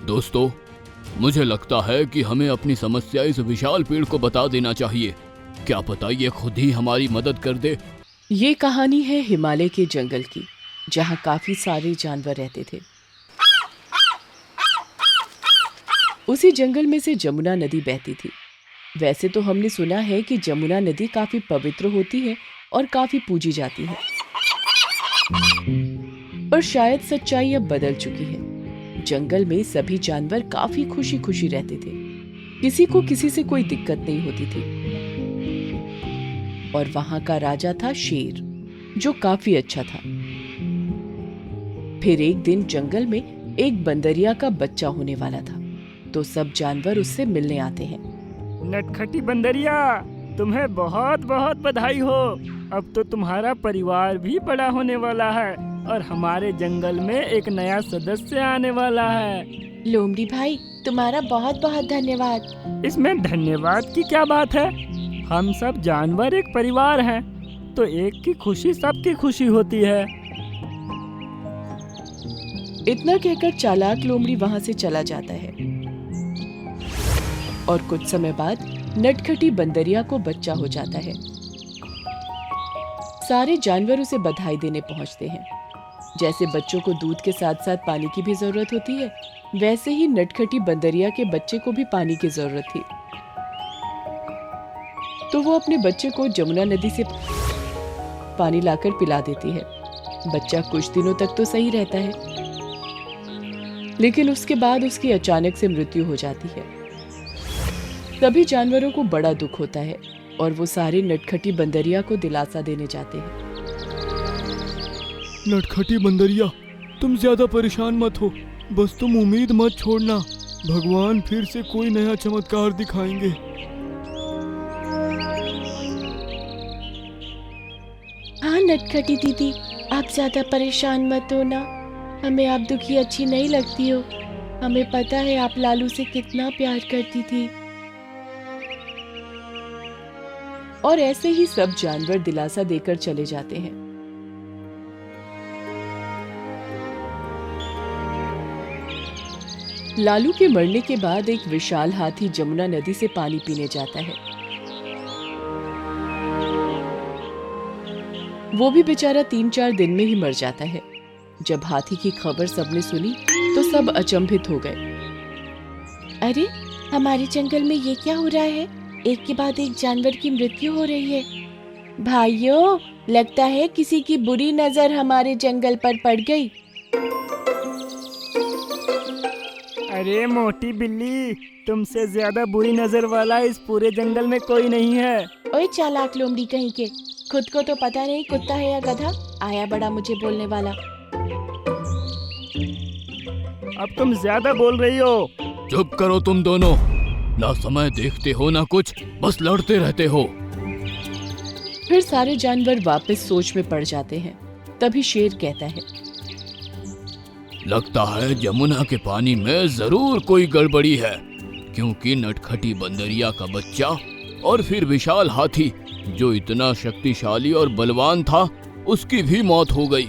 दोस्तों, मुझे लगता है कि हमें अपनी समस्या इस विशाल पेड़ को बता देना चाहिए। क्या पता ये खुद ही हमारी मदद कर दे। ये कहानी है हिमालय के जंगल की, जहाँ काफी सारे जानवर रहते थे। उसी जंगल में से जमुना नदी बहती थी। वैसे तो हमने सुना है कि जमुना नदी काफी पवित्र होती है और काफी पूजी जाती है, पर शायद सच्चाई अब बदल चुकी है। जंगल में सभी जानवर काफी खुशी खुशी रहते थे। किसी को किसी से कोई दिक्कत नहीं होती थी। और वहां का राजा था शेर, जो काफी अच्छा था। फिर एक दिन जंगल में एक बंदरिया का बच्चा होने वाला था, तो सब जानवर उससे मिलने आते हैं। नटखटी बंदरिया, तुम्हें बहुत बहुत बधाई हो। अब तो तुम्हारा परिवार भी बड़ा होने वाला है और हमारे जंगल में एक नया सदस्य आने वाला है। लोमड़ी भाई, तुम्हारा बहुत बहुत धन्यवाद। इसमें धन्यवाद की क्या बात है? हम सब जानवर एक परिवार हैं, तो एक की खुशी सबकी खुशी होती है। इतना कहकर चालाक लोमड़ी वहां से चला जाता है। और कुछ समय बाद नटखटी बंदरिया को बच्चा हो जाता है। सारे जानवर उसे बधाई देने पहुंचते हैं। जैसे बच्चों को दूध के साथ साथ पानी की भी जरूरत होती है, वैसे ही नटखटी बंदरिया के बच्चे को भी पानी की जरूरत थी। तो वो अपने बच्चे को जमुना नदी से पानी लाकर पिला देती है। बच्चा कुछ दिनों तक तो सही रहता है, लेकिन उसके बाद उसकी अचानक से मृत्यु हो जाती है। सभी जानवरों को बड़ा दुख होता है और वो सारे नटखटी बंदरिया को दिलासा देने जाते हैं। नटखटी बंदरिया, तुम ज्यादा परेशान मत हो। बस तुम उम्मीद मत छोड़ना, भगवान फिर से कोई नया चमत्कार दिखाएंगे। हाँ नटखटी दीदी, आप ज्यादा परेशान मत हो ना। हमें आप दुखी अच्छी नहीं लगती हो। हमें पता है आप लालू से कितना प्यार करती थी। और ऐसे ही सब जानवर दिलासा देकर चले जाते हैं। लालू के मरने के बाद एक विशाल हाथी जमुना नदी से पानी पीने जाता है। वो भी बेचारा 3-4 दिन में ही मर जाता है। जब हाथी की खबर सबने सुनी तो सब अचंभित हो गए। अरे, हमारे जंगल में ये क्या हो रहा है? एक के बाद एक जानवर की मृत्यु हो रही है। भाइयों, लगता है किसी की बुरी नजर हमारे जंगल पर पड़ गई। अरे मोटी बिल्ली, तुमसे ज्यादा बुरी नजर वाला इस पूरे जंगल में कोई नहीं है। ओए चालाक लोमड़ी कहीं के, खुद को तो पता नहीं कुत्ता है या गधा, आया बड़ा मुझे बोलने वाला। अब तुम ज्यादा बोल रही हो। चुप करो तुम दोनों, ना समय देखते हो ना कुछ, बस लड़ते रहते हो। फिर सारे जानवर वापस सोच में पड़ जाते हैं। तभी शेर कहता है, लगता है जमुना के पानी में जरूर कोई गड़बड़ी है, क्योंकि नटखटी बंदरिया का बच्चा और फिर विशाल हाथी, जो इतना शक्तिशाली और बलवान था, उसकी भी मौत हो गई।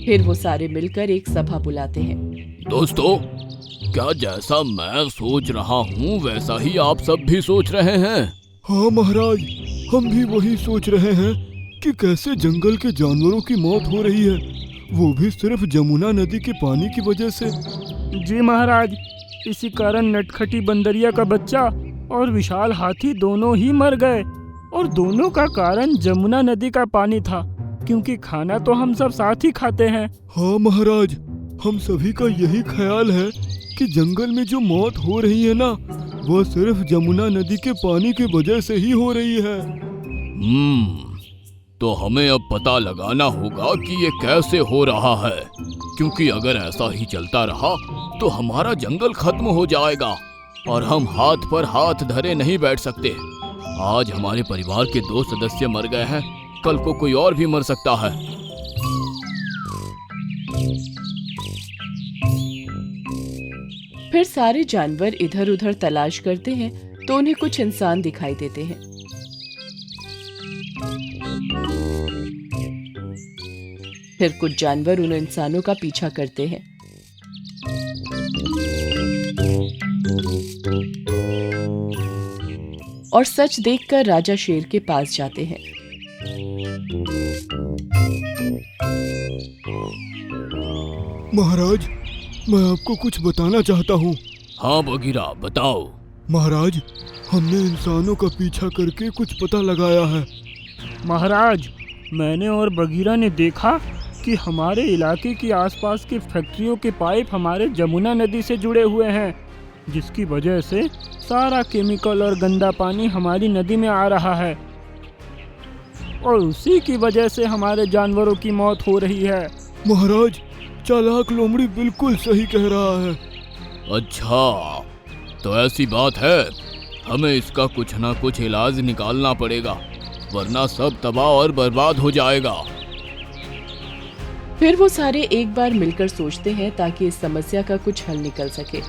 फिर वो सारे मिलकर एक सभा बुलाते हैं। दोस्तों, क्या जैसा मैं सोच रहा हूँ वैसा ही आप सब भी सोच रहे हैं? हाँ महाराज, हम भी वही सोच रहे हैं कि कैसे जंगल के जानवरों की मौत हो रही है, वो भी सिर्फ जमुना नदी के पानी की वजह से। जी महाराज, इसी कारण नटखटी बंदरिया का बच्चा और विशाल हाथी दोनों ही मर गए, और दोनों का कारण जमुना नदी का पानी था, क्योंकि खाना तो हम सब साथ ही खाते हैं। हाँ महाराज, हम सभी का यही ख्याल है कि जंगल में जो मौत हो रही है ना, वह सिर्फ जमुना नदी के पानी की वजह से ही हो रही है। तो हमें अब पता लगाना होगा कि ये कैसे हो रहा है, क्योंकि अगर ऐसा ही चलता रहा तो हमारा जंगल खत्म हो जाएगा और हम हाथ पर हाथ धरे नहीं बैठ सकते। आज हमारे परिवार के 2 सदस्य मर गए हैं, कल को कोई और भी मर सकता है। फिर सारे जानवर इधर उधर तलाश करते हैं तो उन्हें कुछ इंसान दिखाई देते हैं। फिर कुछ जानवर उन इंसानों का पीछा करते हैं। और सच देखकर राजा शेर के पास जाते हैं। महाराज, मैं आपको कुछ बताना चाहता हूँ। हाँ बगीरा, बताओ। महाराज, हमने इंसानों का पीछा करके कुछ पता लगाया है। महाराज, मैंने और बगीरा ने देखा कि हमारे इलाके की आसपास की फैक्ट्रियों के पाइप हमारे जमुना नदी से जुड़े हुए हैं, जिसकी वजह से सारा केमिकल और गंदा पानी हमारी नदी में आ रहा है और उसी की वजह से हमारे जानवरों की मौत हो रही है। महाराज, चालाक लोमड़ी बिल्कुल सही कह रहा है। अच्छा, तो ऐसी बात है। हमें इसका कुछ ना कुछ इलाज निकालना पड़ेगा, वरना सब तबाह और बर्बाद हो जाएगा। फिर वो सारे एक बार मिलकर सोचते हैं ताकि इस समस्या का कुछ हल निकल सके।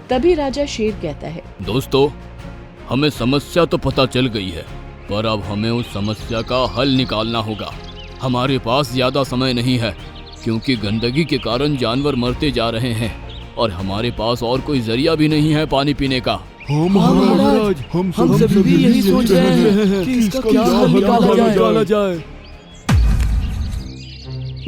तभी राजा शेर कहता है, दोस्तों, हमें समस्या तो पता चल गई है, पर अब हमें उस समस्या का हल निकालना होगा। हमारे पास ज्यादा समय नहीं है, क्योंकि गंदगी के कारण जानवर मरते जा रहे हैं और हमारे पास और कोई जरिया भी नहीं है पानी पीने का। हाँ महाराज, हम सभी यही सोच रहे हैं कि इसका क्या हल निकाला जाए।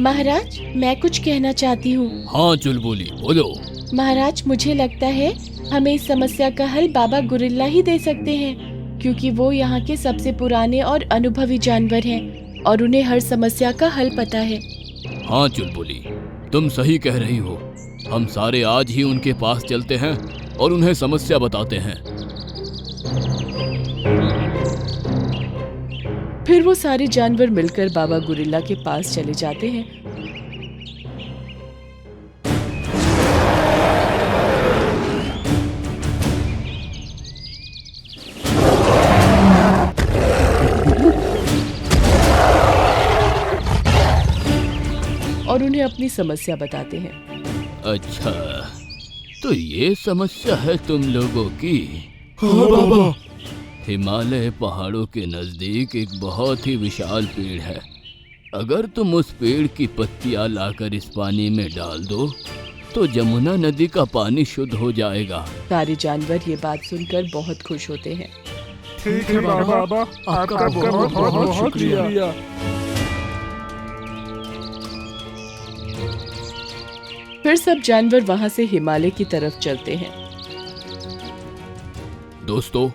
महाराज, मैं कुछ कहना चाहती हूँ। हाँ चुलबुली, बोलो। महाराज, मुझे लगता है हमें इस समस्या का हल बाबा गुरिल्ला ही दे सकते हैं, क्योंकि वो यहाँ के सबसे पुराने और अनुभवी जानवर हैं और उन्हें हर समस्या का हल पता है। हाँ चुलबुली, तुम सही कह रही हो। हम सारे आज ही उनके पास चलते हैं और उन्हें समस्या बताते हैं। फिर वो सारे जानवर मिलकर बाबा गुरिल्ला के पास चले जाते हैं। और उन्हें अपनी समस्या बताते हैं। अच्छा, तो ये समस्या है तुम लोगों की? हाँ बाबा। हिमालय पहाड़ों के नजदीक एक बहुत ही विशाल पेड़ है। अगर तुम उस पेड़ की पत्तियां लाकर इस पानी में डाल दो तो जमुना नदी का पानी शुद्ध हो जाएगा। सारे जानवर ये बात सुनकर बहुत खुश होते हैं। ठीक है बाबा, आपका बहुत बहुत शुक्रिया। फिर सब जानवर वहां से हिमालय की तरफ चलते हैं। दोस्तों,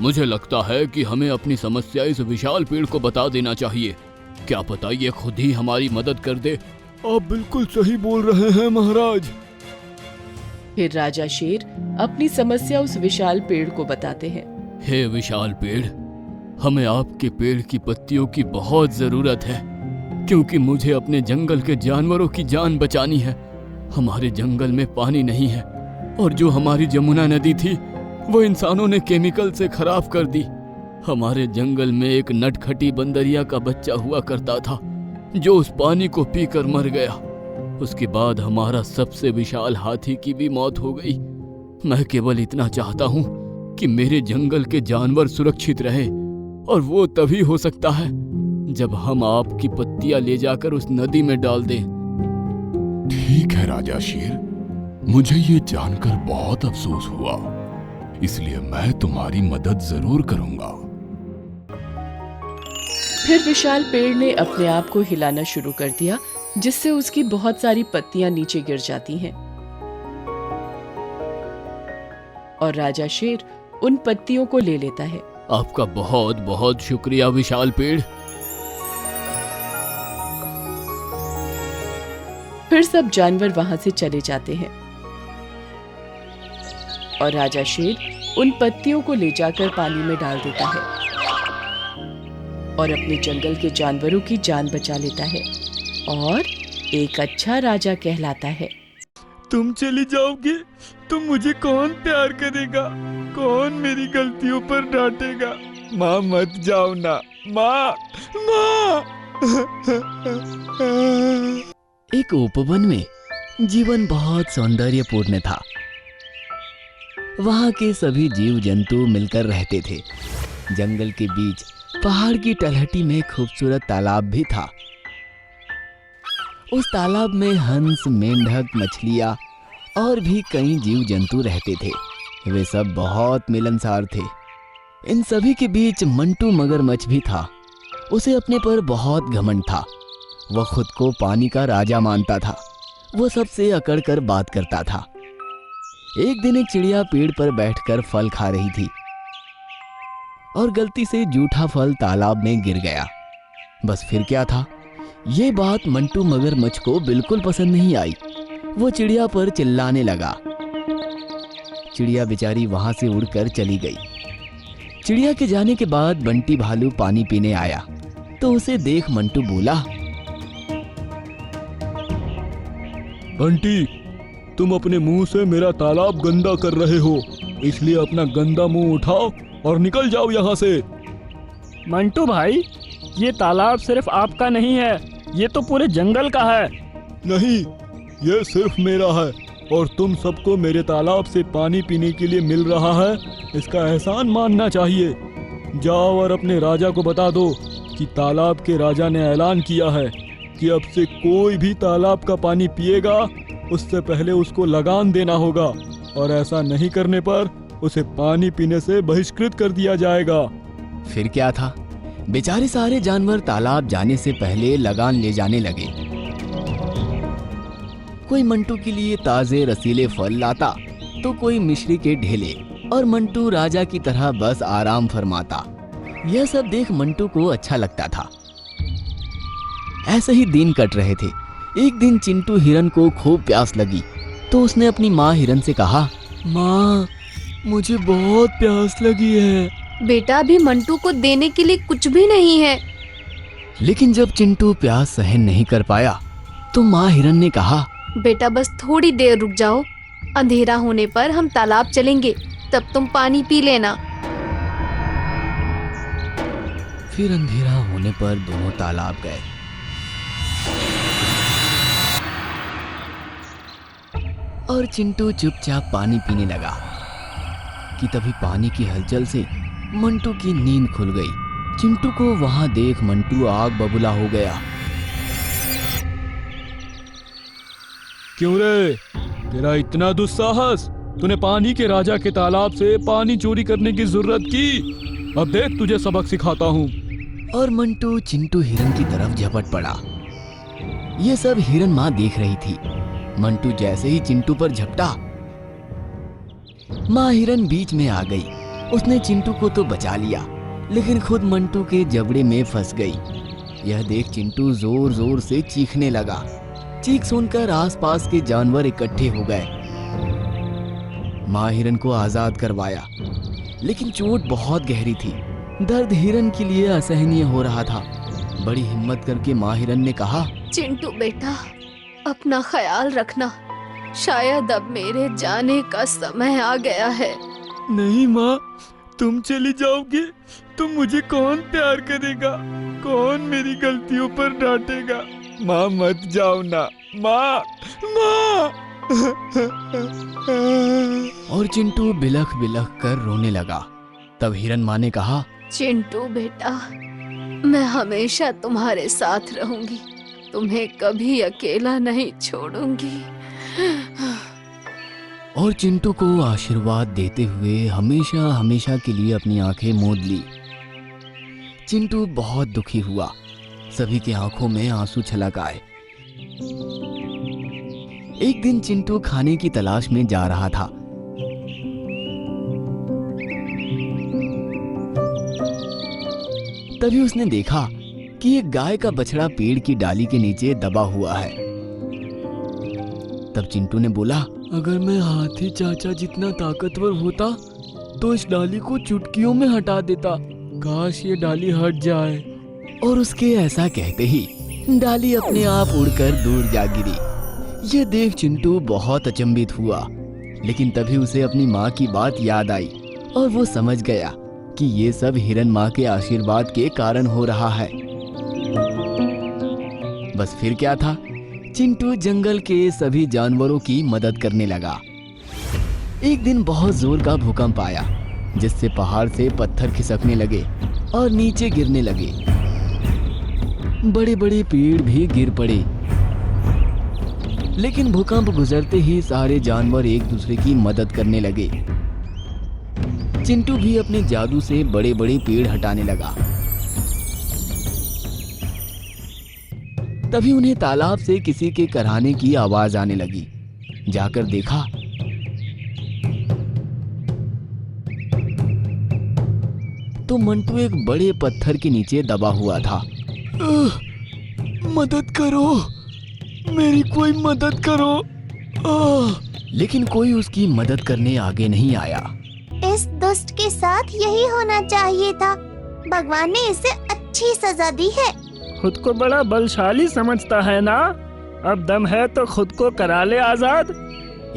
मुझे लगता है कि हमें अपनी समस्या इस विशाल पेड़ को बता देना चाहिए। क्या पता ये खुद ही हमारी मदद कर दे। आप बिल्कुल सही बोल रहे हैं महाराज। फिर राजा शेर अपनी समस्या उस विशाल पेड़ को बताते हैं। हे विशाल पेड़, हमें आपके पेड़ की पत्तियों की बहुत जरूरत है, क्योंकि मुझे अपने जंगल के जानवरों की जान बचानी है। हमारे जंगल में पानी नहीं है और जो हमारी जमुना नदी थी वो इंसानों ने केमिकल से खराब कर दी। हमारे जंगल में एक नटखटी बंदरिया का बच्चा हुआ करता था जो उस पानी को पीकर मर गया। उसके बाद हमारा सबसे विशाल हाथी की भी मौत हो गई। मैं केवल इतना चाहता हूँ कि मेरे जंगल के जानवर सुरक्षित रहे, और वो तभी हो सकता है जब हम आपकी पत्तियां ले जाकर उस नदी में डाल दें। ठीक है राजा शेर, मुझे ये जानकर बहुत अफसोस हुआ, इसलिए मैं तुम्हारी मदद जरूर करूंगा। फिर विशाल पेड़ ने अपने आप को हिलाना शुरू कर दिया, जिससे उसकी बहुत सारी पत्तियां नीचे गिर जाती हैं। और राजा शेर उन पत्तियों को ले लेता है। आपका बहुत बहुत शुक्रिया विशाल पेड़। फिर सब जानवर वहां से चले जाते हैं और राजा शेर उन पत्तियों को ले जाकर पानी में डाल देता है और अपने जंगल के जानवरों की जान बचा लेता है और एक अच्छा राजा कहलाता है। तुम चली जाओगे तो मुझे कौन प्यार करेगा, कौन मेरी गलतियों पर डांटेगा। माँ मत जाओ ना, माँ माँ। एक उपवन में जीवन बहुत सौंदर्यपूर्ण था। वहां के सभी जीव जंतु मिलकर रहते थे। जंगल के बीच पहाड़ की तलहटी में खूबसूरत तालाब भी था। उस तालाब में हंस, मेंढक, मछलियाँ और भी कई जीव जंतु रहते थे। वे सब बहुत मिलनसार थे। इन सभी के बीच मंटू मगरमच्छ भी था। उसे अपने पर बहुत घमंड था। वह खुद को पानी का राजा मानता था। वो सबसे अकड़ कर बात करता था। एक दिन एक चिड़िया पेड़ पर बैठकर फल खा रही थी और गलती से जूठा फल तालाब में गिर गया। बस फिर क्या था, ये बात मंटू मगरमच्छ को बिल्कुल पसंद नहीं आई। वो चिड़िया पर चिल्लाने लगा। चिड़िया बेचारी वहां से उड़कर चली गई। चिड़िया के जाने के बाद बंटी भालू पानी पीने आया तो उसे देख मंटू बोला, बंटी, तुम अपने मुंह से मेरा तालाब गंदा कर रहे हो, इसलिए अपना गंदा मुंह उठाओ और निकल जाओ यहाँ से। मंटू भाई, ये तालाब सिर्फ आपका नहीं है, ये तो पूरे जंगल का है। नहीं, ये सिर्फ मेरा है और तुम सबको मेरे तालाब से पानी पीने के लिए मिल रहा है, इसका एहसान मानना चाहिए। जाओ और अपने राजा को बता दो कि तालाब के राजा ने ऐलान किया है कि अब से कोई भी तालाब का पानी पिएगा उससे पहले उसको लगान देना होगा, और ऐसा नहीं करने पर उसे पानी पीने से बहिष्कृत कर दिया जाएगा। फिर क्या था, बेचारे सारे जानवर तालाब जाने से पहले लगान ले जाने लगे। कोई मंटू के लिए ताजे रसीले फल लाता तो कोई मिश्री के ढेले, और मंटू राजा की तरह बस आराम फरमाता। यह सब देख मंटू को अच्छा लगता था। ऐसे ही दिन कट रहे थे। एक दिन चिंटू हिरन को खूब प्यास लगी तो उसने अपनी माँ हिरन से कहा, माँ, मुझे बहुत प्यास लगी है। बेटा, अभी मंटू को देने के लिए कुछ भी नहीं है। लेकिन जब चिंटू प्यास सहन नहीं कर पाया तो माँ हिरन ने कहा, बेटा, बस थोड़ी देर रुक जाओ, अंधेरा होने पर हम तालाब चलेंगे, तब तुम पानी पी लेना। फिर अंधेरा होने पर दोनों तालाब गए। और चिंटू चुपचाप पानी पीने लगा कि तभी पानी की हलचल से मंटू की नींद खुल गई। चिंटू को वहां देख मंटू आग बबूला हो गया। क्यों रे, तेरा इतना दुस्साहस? तूने पानी के राजा के तालाब से पानी चोरी करने की जरूरत की? अब देख, तुझे सबक सिखाता हूँ। और मंटू चिंटू हिरन की तरफ झपट पड़ा। ये सब हिरन माँ देख रही थी। मंटू जैसे ही चिंटू पर झपटा, माँ हिरन बीच में आ गई। उसने चिंटू को तो बचा लिया, लेकिन खुद मंटू के जबड़े में फंस गई। यह देख चिंटू जोर जोर से चीखने लगा। चीख सुनकर आसपास के जानवर इकट्ठे हो गए। माँ हिरन को आजाद करवाया, लेकिन चोट बहुत गहरी थी। दर्द हिरन के लिए असहनीय हो रहा था। बड़ी हिम्मत करके माँ हिरन ने कहा, चिंटू बेटा, अपना ख्याल रखना, शायद अब मेरे जाने का समय आ गया है। नहीं माँ, तुम चली जाओगे तो मुझे कौन प्यार करेगा? कौन मेरी गलतियों पर डांटेगा? माँ, मत जाओ ना, माँ, माँ। और चिंटू बिलख बिलख कर रोने लगा। तब हिरन माँ ने कहा, चिंटू बेटा, मैं हमेशा तुम्हारे साथ रहूंगी, तुम्हें कभी अकेला नहीं छोड़ूंगी। और चिंटू को आशीर्वाद देते हुए हमेशा हमेशा के लिए अपनी आंखें मूंद ली। चिंटू बहुत दुखी हुआ। सभी की आंखों में आंसू छलक आए। एक दिन चिंटू खाने की तलाश में जा रहा था। तभी उसने देखा कि एक गाय का बछड़ा पेड़ की डाली के नीचे दबा हुआ है। तब चिंटू ने बोला, अगर मैं हाथी चाचा जितना ताकतवर होता तो इस डाली को चुटकियों में हटा देता। काश ये डाली हट जाए। और उसके ऐसा कहते ही डाली अपने आप उड़कर दूर जा गिरी। यह देख चिंटू बहुत अचंभित हुआ, लेकिन तभी उसे अपनी माँ की बात याद आई और वो समझ गया कि ये सब हिरन माँ के आशीर्वाद के कारण हो रहा है। बस फिर क्या था, चिंटू जंगल के सभी जानवरों की मदद करने लगा। एक दिन बहुत जोर का भूकंप आया, जिससे पहाड़ से पत्थर खिसकने लगे और नीचे गिरने लगे। बड़े बड़े पेड़ भी गिर पड़े। लेकिन भूकंप गुजरते ही सारे जानवर एक दूसरे की मदद करने लगे। चिंटू भी अपने जादू से बड़े बड़े पेड़ हटाने लगा। तभी उन्हें तालाब से किसी के कराहने की आवाज आने लगी। जाकर देखा तो मंटू एक बड़े पत्थर के नीचे दबा हुआ था। मदद करो, मेरी कोई मदद करो। लेकिन कोई उसकी मदद करने आगे नहीं आया। इस दुष्ट के साथ यही होना चाहिए था। भगवान ने इसे अच्छी सजा दी है। खुद को बड़ा बलशाली समझता है ना? अब दम है तो खुद को करा ले आजाद।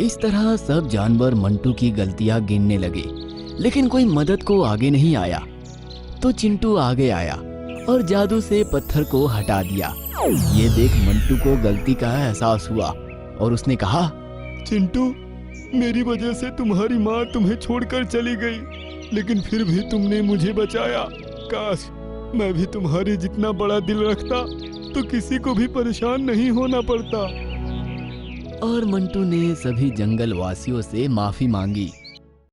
इस तरह सब जानवर मंटू की गलतियां गिनने लगे, लेकिन कोई मदद को आगे नहीं आया। तो चिंटू आगे आया और जादू से पत्थर को हटा दिया। ये देख मंटू को गलती का एहसास हुआ और उसने कहा, चिंटू, मेरी वजह से तुम्हारी माँ तुम्हें छोड़कर चली गई, लेकिन फिर भी तुमने मुझे बचाया। काश मैं भी तुम्हारे जितना बड़ा दिल रखता तो किसी को भी परेशान नहीं होना पड़ता। और मंटू ने सभी जंगल वासियों से माफी मांगी